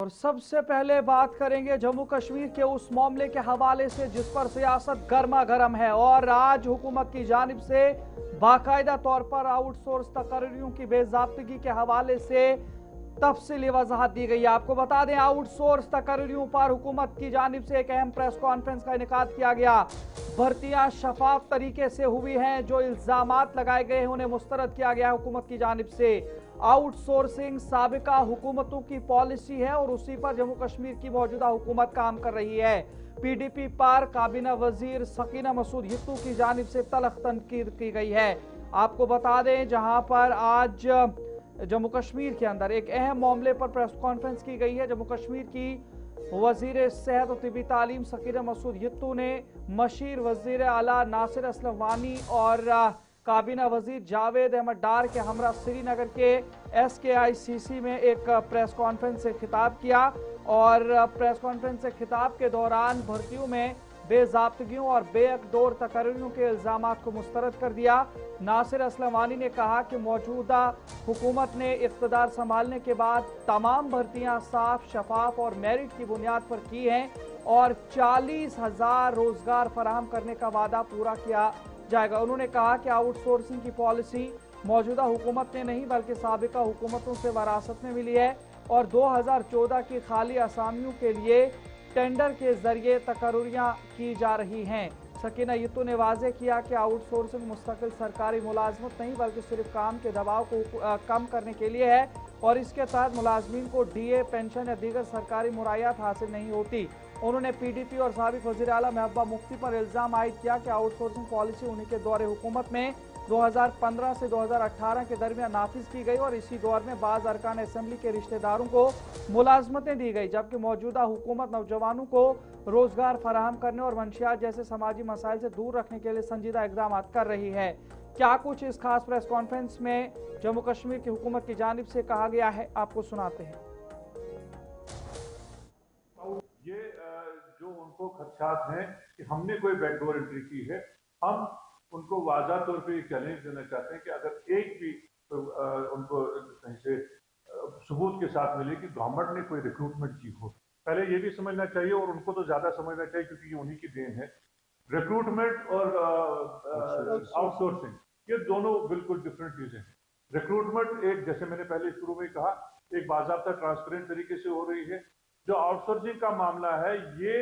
और सबसे पहले बात करेंगे जम्मू कश्मीर के उस मामले के हवाले से जिस पर सियासत गर्मा गर्म है और आज हुकूमत की जानिब से बाकायदा तौर पर आउटसोर्स तकर्रियों की बेज़ाब्तगी के हवाले से तफसीली वजाहत दी गई है। आपको बता दें, आउटसोर्स तकर्रियों पर हुकूमत की जानिब से एक अहम प्रेस कॉन्फ्रेंस का इनेकाद किया गया। भर्तियां शफाफ तरीके से हुई हैं, जो इल्जामात लगाए गए हैं उन्हें मुस्तरद किया गया है हुकूमत की जानिब से। आउटसोर्सिंग साबिका हुकूमतों की पॉलिसी है और उसी पर जम्मू कश्मीर की मौजूदा हुकूमत काम कर रही है। पीडीपी पर काबीना वजीर सकीना मसूद हित्तू की जानिब से तल्ख तनकीद की गई है। आपको बता दें, जहां पर आज जम्मू कश्मीर के अंदर एक अहम मामले पर प्रेस कॉन्फ्रेंस की गई है। जम्मू कश्मीर की वजीर सेहत और तिबी तालीम सकीना मसूद हित्तू ने मशीर वजीर आला नासिर असलम वानी और काबीना वजीर जावेद अहमद डार के हमरा श्रीनगर के SKICC में एक प्रेस कॉन्फ्रेंस से खिताब किया और प्रेस कॉन्फ्रेंस से खिताब के दौरान भर्तियों में बेज़ाब्तगियों और बेअकदोर तकर्रियों के इल्जामात को मुस्तरद कर दिया। नासिर असलम वानी ने कहा कि मौजूदा हुकूमत ने इख्तिदार संभालने के बाद तमाम भर्तियां साफ, शफाफ और मेरिट की बुनियाद पर की हैं और 40,000 रोजगार फराहम करने का वादा पूरा किया जाएगा। उन्होंने कहा कि आउटसोर्सिंग की पॉलिसी मौजूदा हुकूमत ने नहीं बल्कि साबिका हुकूमतों से वरासत में मिली है और 2014 की खाली असामियों के लिए टेंडर के जरिए तकर्रियां की जा रही हैं। सकीना हित्तू ने वाज़ेह किया कि आउटसोर्सिंग मुस्तकिल सरकारी मुलाजमत नहीं बल्कि सिर्फ काम के दबाव को कम करने के लिए है और इसके तहत मुलाजमीन को DA, पेंशन या दीगर सरकारी मुरायात हासिल नहीं होती। उन्होंने PDP और साबिक वज़ीर आला महबूबा मुफ्ती पर इल्ज़ाम आयद किया कि आउटसोर्सिंग पॉलिसी उन्हीं के दौरे हुकूमत में 2015 से 2018 के दरमियान नाफिज की गई और इसी दौर में बाज़ अरकान असेंबली के रिश्तेदारों को मुलाजमतें दी गई, जबकि मौजूदा हुकूमत नौजवानों को रोजगार फराहम करने और मंशियात जैसे समाजी मसाइल से दूर रखने के लिए संजीदा इकदाम कर रही है। क्या कुछ इस खास प्रेस कॉन्फ्रेंस में जम्मू कश्मीर की हुकूमत की जानिब से कहा गया है, आपको सुनाते हैं। ये जो उनको खदशात हैं कि हमने कोई बैकडोर एंट्री की है, हम उनको वाज़ा तौर पे चैलेंज देना चाहते हैं कि अगर एक भी उनको कहीं से सबूत के साथ मिले कि गवर्नमेंट ने कोई रिक्रूटमेंट की हो, पहले ये भी समझना चाहिए और उनको तो ज्यादा समझना चाहिए क्योंकि ये उन्हीं की देन है। रिक्रूटमेंट और आउटसोर्सिंग ये दोनों बिल्कुल डिफरेंट चीजें हैं। रिक्रूटमेंट एक, जैसे मैंने पहले शुरू में कहा, एक बाज़ाब्ता ट्रांसपेरेंट तरीके से हो रही है। जो आउटसोर्सिंग का मामला है, ये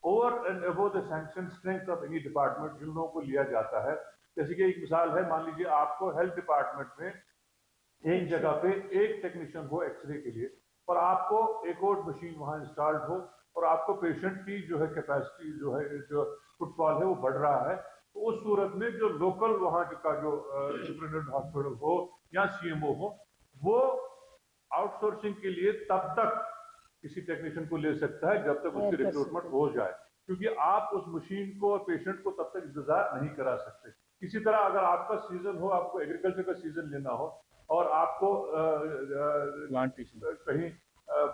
over and above the sanction strength of any department जिन लोगों को लिया जाता है, जैसे कि एक मिसाल है, मान लीजिए आपको हेल्थ डिपार्टमेंट में एक जगह पे एक टेक्नीशियन हो एक्सरे के लिए और आपको एक और मशीन वहां इंस्टॉल्ड हो और आपको पेशेंट की जो है कैपेसिटी जो है, जो फुटफॉल है वो बढ़ रहा है, तो उस सूरत में जो लोकल वहां का जो सुपरिटेंडेंट हॉस्पिटल हो या CMO हो, वो आउटसोर्सिंग के लिए तब तक किसी टेक्नीशियन को ले सकता है जब तक उसकी रिक्रूटमेंट हो जाए, क्योंकि आप उस मशीन को और पेशेंट को तब तक इंतजार नहीं करा सकते। इसी तरह अगर आपका सीजन हो, आपको एग्रीकल्चर का सीजन लेना हो और आपको कहीं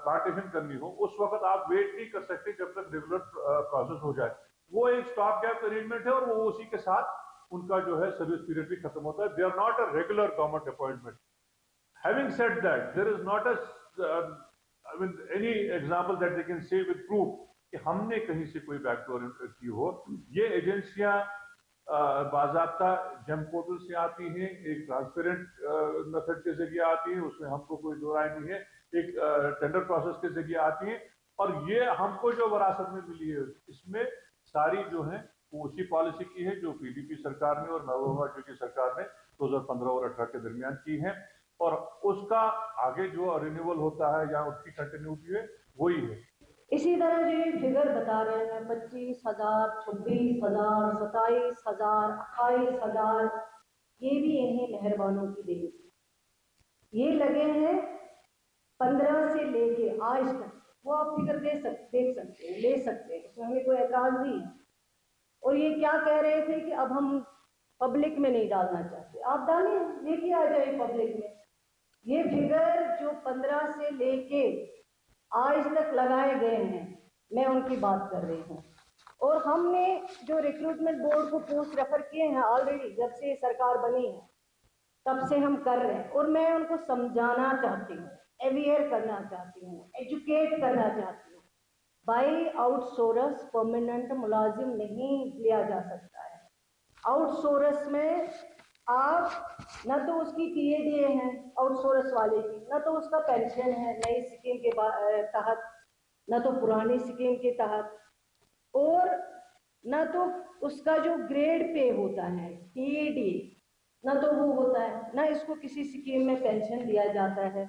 प्लांटेशन करनी हो, उस वक्त आप वेट नहीं कर सकते जब तक रेगुलर प्रोसेस हो जाए। वो एक स्टॉप गैप अरेंजमेंट है और वो उसी के साथ उनका जो है सर्विस पीरियड भी खत्म होता है। They are not a regular government appointment. Having said that, there is not any example that they can say with proof कि हमने कहीं से कोई बैकडोर की हो। ये एजेंसियां बाज़ाब्ता जेम पोर्टल से आती हैं, एक ट्रांसपेरेंट मेथड के जरिए आती हैं, उसमें हमको कोई दो राय नहीं है, एक टेंडर प्रोसेस के जरिए आती हैं और ये हमको जो विरासत में मिली है इसमें सारी जो है वो उसी पॉलिसी की है जो PDP सरकार ने और महबूबा मुफ्ती की सरकार ने 2015 और 18 के दरमियान की है और उसका आगे जो रिन्यूअल होता है या उसकी कंटिन्यूटी है वही है। इसी तरह जो ये फिगर बता रहे हैं 25,000, 26,000, 27,000, 28,000, ये भी इन्हें मेहरबानों की देन। ये लगे हैं 15 से लेके आज तक, वो आप फिगर देख सकते हैं, ले सकते हैं, इसमें हमें कोई एतराज नहीं है। और ये क्या कह रहे थे कि अब हम पब्लिक में नहीं डालना चाहते, आप डालें, लेके आ जाए पब्लिक में। ये फिगर जो 15 से लेके आज तक लगाए गए हैं, मैं उनकी बात कर रही हूँ। और हमने जो रिक्रूटमेंट बोर्ड को पोस्ट रेफर किए हैं ऑलरेडी, जब से सरकार बनी है तब से हम कर रहे हैं और मैं उनको समझाना चाहती हूँ अवेयर करना चाहती हूँ, एजुकेट करना चाहती हूँ। बाई आउटसोर्स परमानेंट मुलाजिम नहीं लिया जा सकता है। आउटसोर्स में आप न तो उसकी टीएडीए है आउटसोर्स वाले की, न तो उसका पेंशन है नई स्कीम के तहत, न तो पुरानी स्कीम के तहत, और न तो उसका जो ग्रेड पे होता है टीएडी न तो वो होता है, न इसको किसी स्कीम में पेंशन दिया जाता है।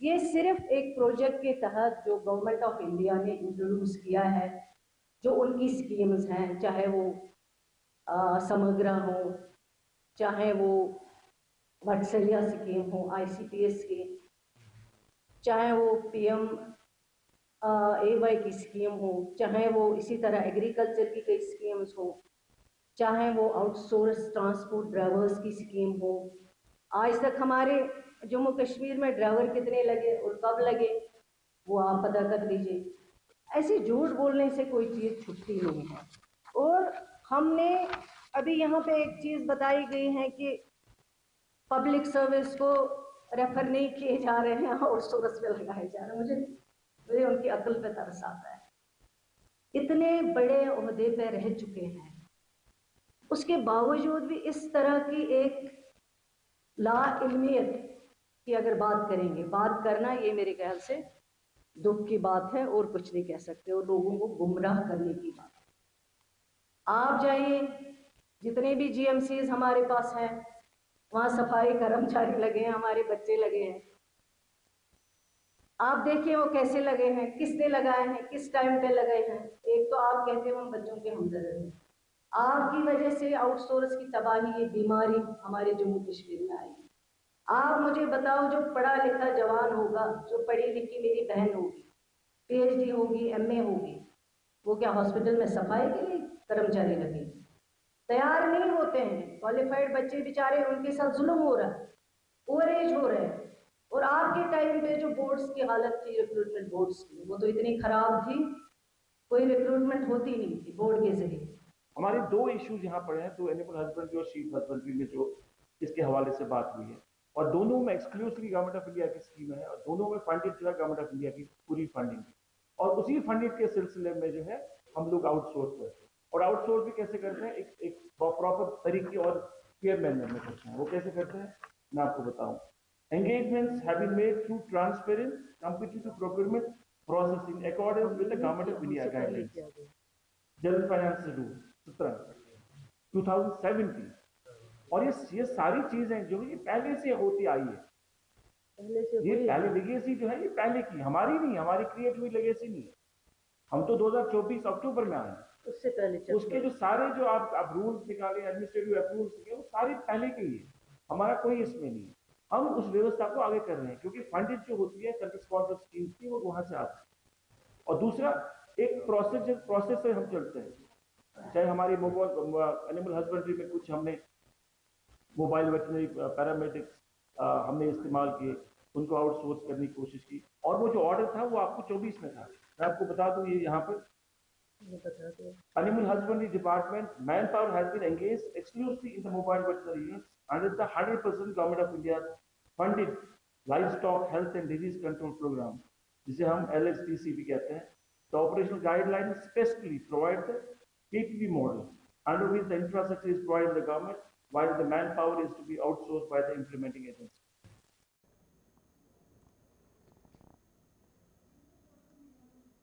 ये सिर्फ एक प्रोजेक्ट के तहत जो गवर्नमेंट ऑफ इंडिया ने इंट्रोड्यूस किया है, जो उनकी स्कीम्स हैं, चाहे वो समग्रा हो, चाहे वो वात्सल्य स्कीम हो आईसीपीएस की, चाहे वो पीएम एवाई की स्कीम हो, चाहे वो इसी तरह एग्रीकल्चर की कई स्कीम्स हो, चाहे वो आउटसोर्स ट्रांसपोर्ट ड्राइवर्स की स्कीम हो। आज तक हमारे जम्मू कश्मीर में ड्राइवर कितने लगे और कब लगे वो आप पता कर लीजिए। ऐसे झूठ बोलने से कोई चीज़ छुटती नहीं है। और हमने अभी यहाँ पे एक चीज़ बताई गई है कि पब्लिक सर्विस को रेफर नहीं किए जा रहे हैं और सोर्स पे लगाए जा रहे हैं। मुझे उनकी अक्ल पे तरस आता है। इतने बड़े ओहदे पे रह चुके हैं, उसके बावजूद भी इस तरह की एक लाइल्मियत की अगर बात करेंगे, बात करना ये मेरे ख्याल से दुख की बात है और कुछ नहीं कह सकते, और लोगों को गुमराह करने की बात है। आप जाइए, जितने भी जीएमसीज हमारे पास हैं वहाँ सफाई कर्मचारी लगे हैं, हमारे बच्चे लगे हैं, आप देखिए वो कैसे लगे हैं, किसने लगाए हैं, किस टाइम पे लगाए हैं। एक तो आप कहते हो हम बच्चों के हमदर्द हैं, आपकी वजह से आउटसोर्स की तबाही, ये बीमारी हमारे जम्मू कश्मीर में आई। आप मुझे बताओ, जो पढ़ा लिखा जवान होगा, जो पढ़ी लिखी मेरी बहन होगी, पीएचडी होगी, एमए होगी, वो क्या हॉस्पिटल में सफाई के लिए कर्मचारी लगे? तैयार नहीं होते हैं। क्वालिफाइड बच्चे बेचारे, उनके साथ जुल्म हो रहा है, ओवर एज हो रहे हैं। और आपके टाइम पे जो बोर्ड्स की हालत थी, रिक्रूटमेंट बोर्ड्स की, वो तो इतनी खराब थी, कोई रिक्रूटमेंट होती नहीं थी बोर्ड के जरिए। हमारे दो इश्यूज यहाँ पड़े हैं, तो एनिमल हस्बेंड्री और शीप हस्बेंड्री में जो इसके हवाले से बात हुई है, और दोनों में एक्सक्लूसिवली गवर्नमेंट ऑफ इंडिया की स्कीम है, और दोनों में फंडेड जो है गवर्नमेंट ऑफ इंडिया की पूरी फंडिंग है। और उसी फंडेड के सिलसिले में जो है हम लोग आउटसोर्स करते हैं, और आउटसोर्स भी कैसे करते हैं, एक प्रॉपर तरीके और फेयर मैनर में करते हैं। वो कैसे करते हैं मैं आपको बताऊं। Engagements have been made through transparent competitive procurement process in accordance with the Government of India guidelines. General Finance Rule 2017। और ये सारी चीजें जो है ये पहले से होती आई है। ये पहले लेगेसी जो है ये पहले की, हमारी नहीं, हमारी क्रिएट हुई लेगेसी नहीं है। हम तो 2024 अक्टूबर में आए, उससे पहले उसके जो सारे जो आप रूल्स निकाले, एडमिनिस्ट्रेटिव अप्रूवल्स निकाले, वो सारे पहले के ही है, हमारा कोई इसमें नहीं है। हम उस व्यवस्था को आगे कर रहे हैं, क्योंकि फंडेड जो होती है सेंट्रल स्पॉन्सर स्कीम्स की, वो वहां से आती है। और दूसरा एक प्रोसेस से हम चलते हैं, चाहे हमारी मोबाइल एनिमल हस्बेंड्री में कुछ हमने मोबाइल वेटनरी पैरामेडिक्स हमने इस्तेमाल किए, उनको आउटसोर्स करने की कोशिश की, और वो जो ऑर्डर था वो आपको 24 में था। मैं आपको बता दूं, ये यहाँ पर Animal Husbandry Department manpower has been engaged exclusively in the mobile veterinary units under the 100% Government of India funded Livestock Health and Disease Control Program, जिसे हम LHDC भी कहते हैं। The operational guidelines specifically provide the PPP model, under which the infrastructure is provided by the government, while the manpower is to be outsourced by the implementing agency.